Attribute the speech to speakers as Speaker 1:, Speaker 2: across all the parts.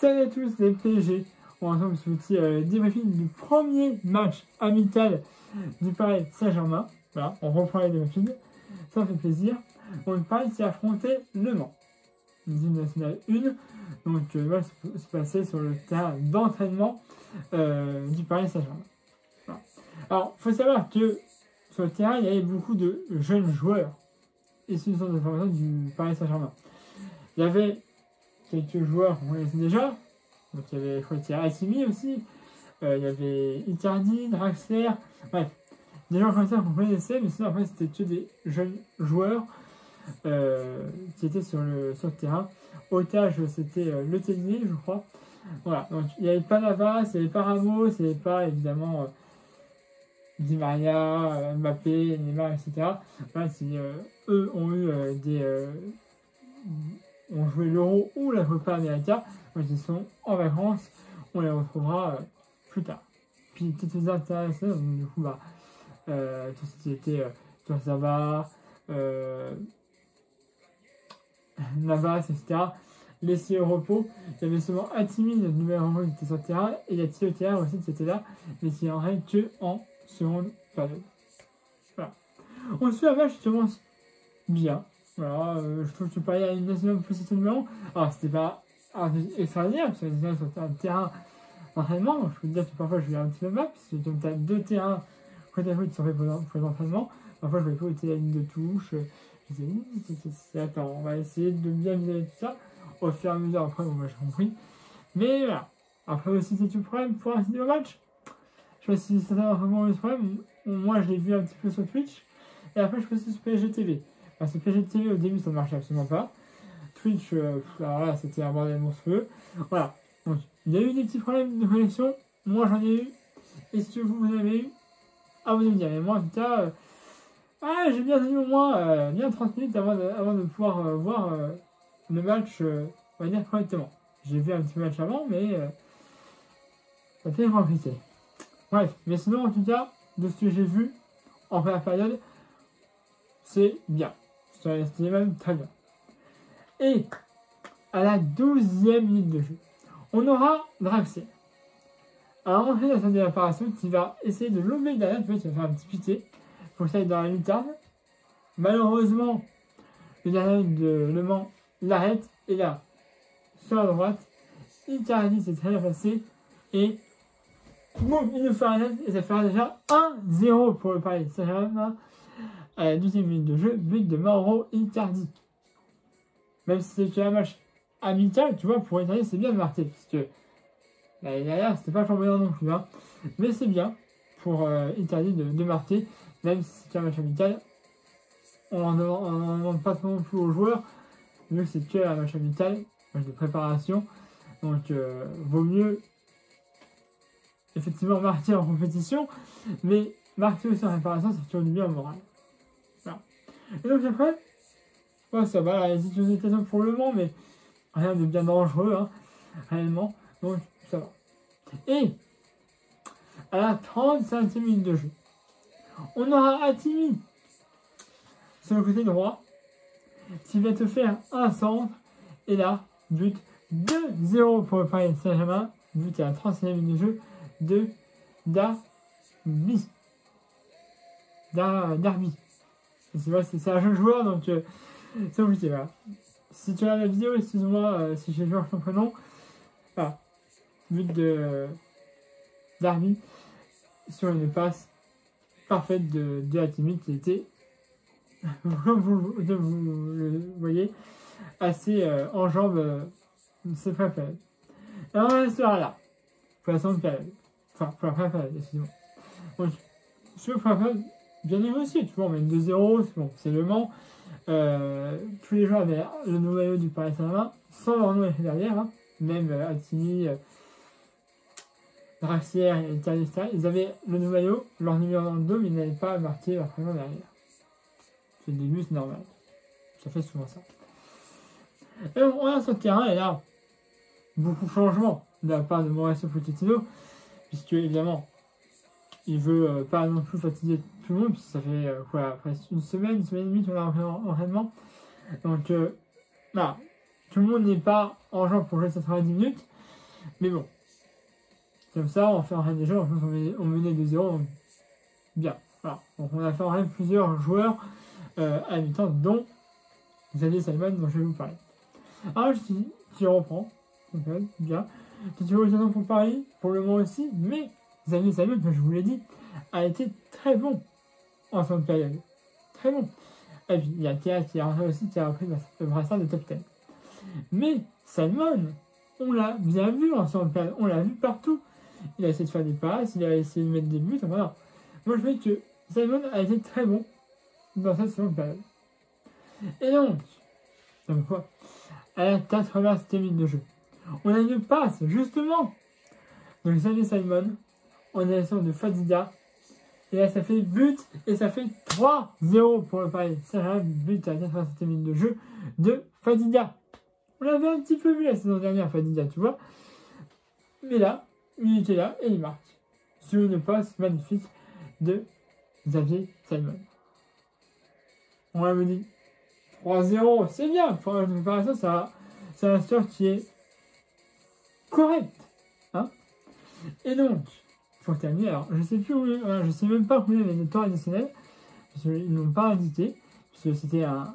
Speaker 1: Salut à tous les PSG, on va ensemble ce petit débriefing du premier match amical du Paris Saint-Germain. Voilà, on reprend les débriefings, ça fait plaisir. Donc le Paris qui a affronté Le Mans, l'usine nationale 1. Donc le match se passait sur le terrain d'entraînement du Paris Saint-Germain. Voilà. Alors, il faut savoir que sur le terrain, il y avait beaucoup de jeunes joueurs issus du centre de formation du Paris Saint-Germain. Il y avait quelques joueurs qu'on connaissait déjà. Donc il y avait, je crois qu'il y a Hakimi aussi. Il y avait Icardi, Draxler. Bref, des gens comme ça qu'on connaissait, mais sinon après c'était que des jeunes joueurs qui étaient sur le terrain. Otage, c'était Le Tellier, je crois. Voilà, donc il n'y avait pas Navas, il n'y avait pas Ramos, il n'y avait pas évidemment Di Maria, Mbappé, Neymar, etc. Voilà, qui eux ont eu ont joué l'Euro ou la Copa América, donc ils sont en vacances, on les retrouvera plus tard. Puis peut-être les intéressés, donc du coup tout ce qui était Kurzawa, Navas, etc. laissés au repos. Il y avait seulement Hakimi, notre numéro 1 qui était sur le terrain, et il y a Thilo Kehrer aussi qui était là, mais qui en règle que en seconde période. Voilà. On suit un match qui commence bien. Voilà, je trouve que Paris a une nationale position numéro 1. Alors, c'était pas extraordinaire, parce que les sur un terrain d'entraînement. Je peux te dire que parfois je vais un petit peu mal, parce que comme tu as deux terrains côte à côte qui sont faits pour l'entraînement, parfois je vais pas utiliser la ligne de touche. Je disais, attends, on va essayer de bien viser tout ça. Au fur et à mesure, après, bon, j'ai compris. Mais voilà. Après aussi, c'est tout le problème pour un cinéma match. Je sais pas si ça a vraiment eu ce problème. Moi, je l'ai vu un petit peu sur Twitch. Et après, je suis passé sur PSG TV. Parce que PSG TV, au début, ça ne marchait absolument pas. Twitch, alors là, c'était un bordel monstrueux. Voilà. Donc, il y a eu des petits problèmes de connexion. Moi, j'en ai eu. Est-ce que vous en avez eu? À vous de me dire. Mais moi, en tout cas, j'ai bien tenu au moins bien 30 minutes avant de pouvoir voir le match, on va dire, correctement. J'ai vu un petit match avant, mais ça fait compliqué. Bref, mais sinon, en tout cas, de ce que j'ai vu en première période, c'est bien. C'était même très bien. Et à la 12e minute de jeu, on aura Draxler. Alors, on fait la salle de réparation qui va essayer de lober derrière, tu vois, qui va faire un petit piqué pour que ça aille dans la lucarne. Malheureusement, le gardien de Le Mans l'arrête et là, sur la droite, Icardi s'est très bien passé et boum, il nous fait un net et ça fera déjà 1-0 pour le Paris Saint-Germain à la 12e minute de jeu, but de Mauro Icardi. Même si c'était un match amical, tu vois, pour Icardi c'est bien de marquer, parce que l'année dernière c'était pas championnat non plus, hein. Mais c'est bien pour Icardi de marquer, même si c'était un match amical. On n'en demande pas non plus aux joueurs, vu que c'est que un match amical, match de préparation, donc vaut mieux effectivement marquer en compétition, mais marquer aussi en préparation, ça fait du bien au moral. Voilà. Et donc après, ouais, ça va, les situations pour Le Mans, mais rien de bien dangereux, hein, réellement, donc ça va. Et à la 35e minute de jeu, on aura Hakimi sur le côté droit qui va te faire un centre, et là, but 2-0 pour le Paris Saint-Germain, but à la 35e minute de jeu de Darby. C'est un jeune joueur, donc c'est compliqué, voilà. Si tu as la vidéo, excuse-moi si j'ai joué son prénom. Voilà, but de Darby sur une passe parfaite de Hakimi qui était, comme vous le voyez, assez en jambes cette première période. Et on restera là pour la seconde période. Enfin, pour la première période, excusez-moi. Donc, sur la première période, bien négocié, tu vois, on mène 2-0, c'est bon, c'est Le Mans. Tous les joueurs avaient le nouveau maillot du Paris Saint-Germain, sans leur nom écrit derrière, hein. Même Hakimi, Draxler et etc. Ils avaient le nouveau maillot, leur numéro dans le dos, mais ils n'avaient pas marqué leur prénom derrière. C'est le début, c'est normal. Ça fait souvent ça. Et on est sur le terrain, et là, beaucoup de changements de la part de Mauricio Pochettino, puisque évidemment, il veut pas non plus fatiguer tout le monde, puisque ça fait presque une semaine et demie qu'on a en entraînement. Donc, voilà, tout le monde n'est pas en jambes pour jouer 90 minutes, Mais bon, comme ça, on fait un raid déjà, en plus on menait de 0, donc bien. Voilà. Donc on a fait un raid plusieurs joueurs à la mi-temps, dont Xavier Simon, dont je vais vous parler. Alors, qui reprend, donc, bien. Qui raison pour Paris, pour le moment aussi, mais Xavier Simon, comme je vous l'ai dit, a été très bon en fin de période. Très bon. Et puis, il y a Théa qui est rentré aussi, qui a repris le brassard de top 10. Mais Simon, on l'a bien vu en fin de période, on l'a vu partout. Il a essayé de faire des passes, il a essayé de mettre des buts, voilà. Moi, je veux que Simon a été très bon dans cette seconde période. Et donc quoi, à la 87e minute de jeu, on a une passe, justement. Donc, Xavier Simon, en direction de Fadiga. Et là, ça fait but, et ça fait 3-0 pour le Paris. C'est un but à la 87e minute de jeu de Fadiga. On l'avait un petit peu vu la saison dernière, Fadiga, tu vois. Mais là, il était là, et il marque. Sur une passe magnifique de Xavier Simon. On l'avait dit 3-0, c'est bien. Pour une comparaison, c'est un score qui est correct. Hein, et donc, pour terminer, alors je sais plus où, je sais même pas combien il y avait de temps additionnel, parce qu'ils n'ont pas indiqué, parce que c'était un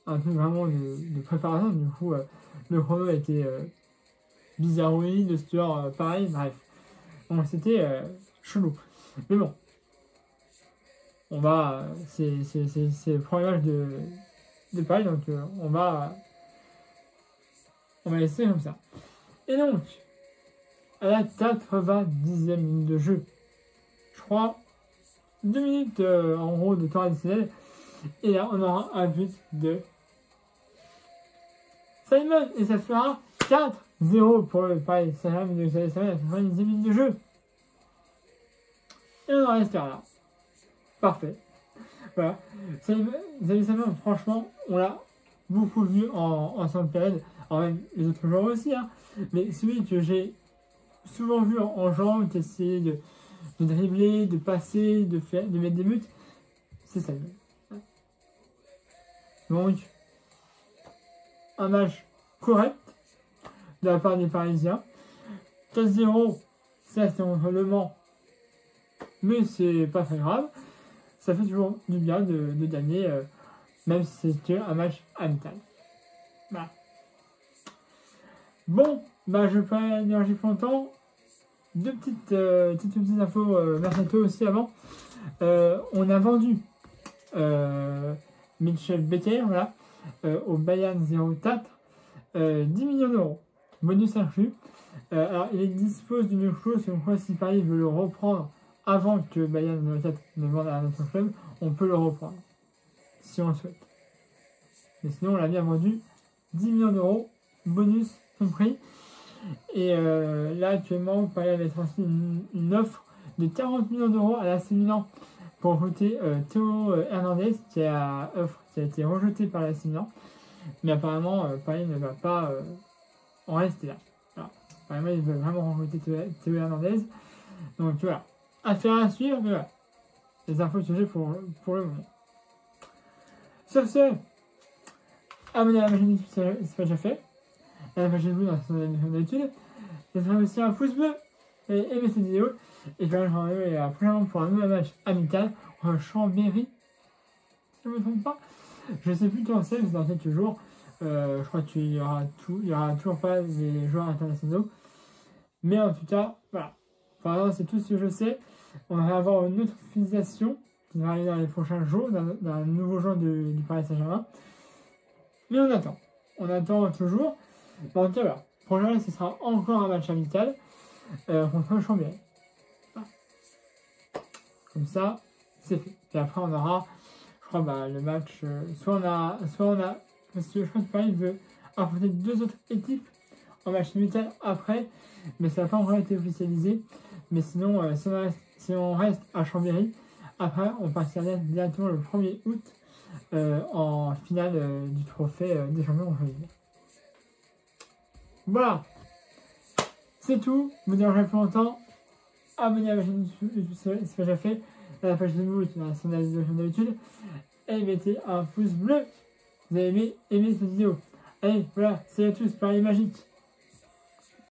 Speaker 1: truc vraiment de préparation, du coup le chrono était bizarroïde, le score pareil, bref. Donc c'était chelou. Mais bon, on va, c'est le premier match de Paris, donc on va laisser comme ça. Et donc, à la 90e minute de jeu, je crois, 2 minutes en gros de temps additionnel, et là on aura un but de Simon, et ça fera 4-0 pour le Paris Saint-Germain de Xavier Simon à la 90e minute de jeu. Et on en reste là. Parfait. Voilà. Xavier Simon, franchement, on l'a beaucoup vu en seconde période, alors même les autres joueurs aussi, hein, mais celui que j'ai souvent vu en jambes, qui essayait de dribbler, de passer, de mettre des buts, c'est ça. Donc, un match correct de la part des Parisiens. 4-0, ça c'était contre Le Mans, mais c'est pas très grave. Ça fait toujours du bien de gagner, même si c'est un match amical. Voilà. Bon, bah je vais pas énergie plus longtemps. Deux petites infos mercato aussi avant. On a vendu Michel Becker, voilà, au Bayern 04, 10 millions d'euros, bonus inclus. Alors il dispose d'une clause comme quoi si Paris veut le reprendre avant que Bayern 04 ne vende à un autre club, on peut le reprendre, si on le souhaite. Mais sinon on l'a bien vendu, 10 millions d'euros, bonus compris. Et là actuellement, Paris avait transmis une offre de 40 millions d'euros à l'AC Milan pour recruter Théo Hernandez, qui a été rejeté par l'AC Milan. Mais apparemment, Paris ne va pas en rester là. Voilà. Apparemment, ils veulent vraiment recruter Théo Hernandez. Donc voilà, affaire à suivre, mais voilà. Les infos que j'ai pour le moment. Sur ce, abonnez à ma chaîne YouTube si ce n'est pas déjà fait. Abonnez-vous dans la d'habitude. Laissez aussi un pouce bleu et aimez cette vidéo. Et je vais vous prochainement pour un nouveau match amical en Chambéry. Si je ne me trompe pas. Je ne sais plus quand c'est dans quelques jours. Je crois qu'il y aura toujours pas les joueurs internationaux. Mais en tout cas, voilà. Pour l'instant, c'est tout ce que je sais. On va avoir une autre utilisation qui va arriver dans les prochains jours, d'un nouveau joueur du Paris Saint-Germain. Mais on attend. On attend toujours. Bon, en tout cas, voilà. Prochainement, ce sera encore un match amical contre le Chambéry. Voilà. Comme ça, c'est fait. Et après, on aura, je crois, le match. Soit on a. Parce que je crois que Paris veut affronter deux autres équipes en match amical après. Mais ça n'a pas encore été officialisé. Mais sinon, si on reste à Chambéry, après, on partira directement le 1er août en finale du trophée des champions. Voilà, c'est tout. Je vous dérange plus longtemps. Abonnez à ma chaîne YouTube si ce n'est pas déjà fait. À la page de vous, dans la chaîne d'habitude. Et mettez un pouce bleu. Vous avez aimé cette vidéo. Allez, voilà, c'est à tous, Paris magique.